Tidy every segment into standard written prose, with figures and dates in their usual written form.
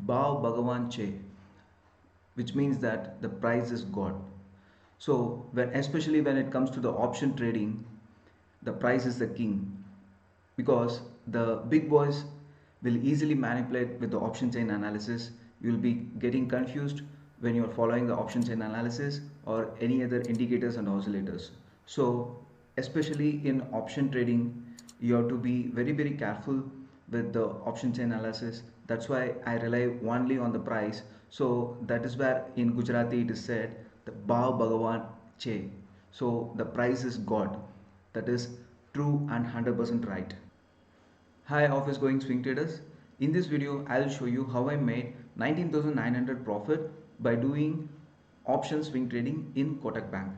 𝗙𝗵𝘁, which means that the price is God. So especially when it comes to the option trading, the price is the king, because the big boys will easily manipulate with the option chain analysis. You will be getting confused when you are following the option chain analysis or any other indicators and oscillators. So especially in option trading, you have to be very careful with the option chain analysis. That's why I rely only on the price. So that is where in Gujarati it is said the 𝗙𝗵𝘁. So the price is God. That is true and 100% right. Hi office going swing traders. In this video I'll show you how I made 19,900 profit by doing option swing trading in Kotak Bank.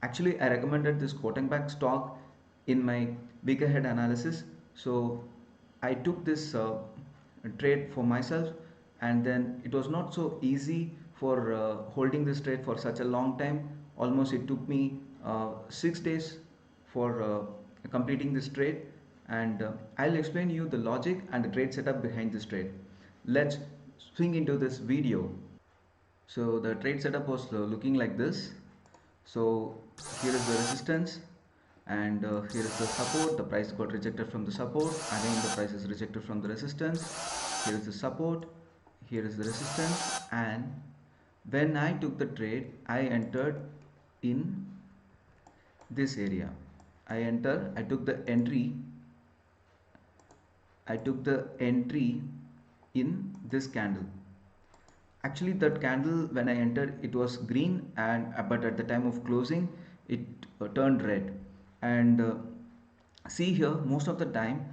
Actually I recommended this Kotak Bank stock in my week ahead analysis. So I took this trade for myself, and then it was not so easy for holding this trade for such a long time. Almost it took me 6 days for completing this trade, and I'll explain you the logic and the trade setup behind this trade. Let's swing into this video. So the trade setup was looking like this. So here is the resistance, and here is the support. The price got rejected from the support. Again the price is rejected from the resistance. Here is the support, here is the resistance, and when I took the trade I entered in this area. I took the entry in this candle. Actually that candle, when I entered, it was green, and but at the time of closing it turned red. And see here, most of the time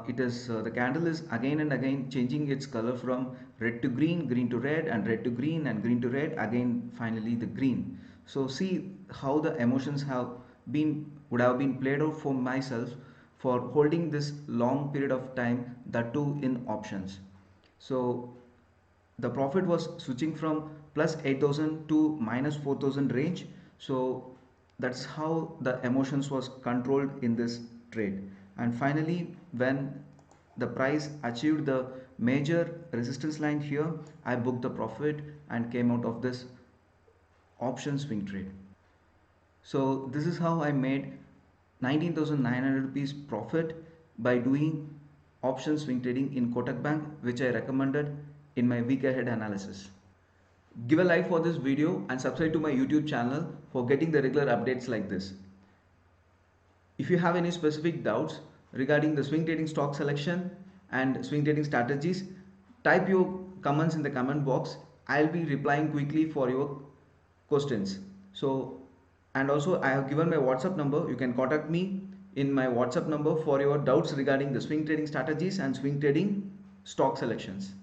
it is the candle is again and again changing its color from red to green, green to red, and red to green, and green to red, again finally the green. So see how the emotions would have been played out for myself for holding this long period of time, that too in options. So the profit was switching from plus 8,000 to minus 4,000 range. So that's how the emotions was controlled in this trade. And finally when the price achieved the major resistance line here, I booked the profit and came out of this option swing trade. So this is how I made 19,900 rupees profit by doing option swing trading in Kotak Bank, which I recommended in my week ahead analysis. Give a like for this video and subscribe to my YouTube channel for getting the regular updates like this. If you have any specific doubts regarding the swing trading stock selection and swing trading strategies, type your comments in the comment box. I'll be replying quickly for your questions. So, and also I have given my WhatsApp number. You can contact me in my WhatsApp number for your doubts regarding the swing trading strategies and swing trading stock selections.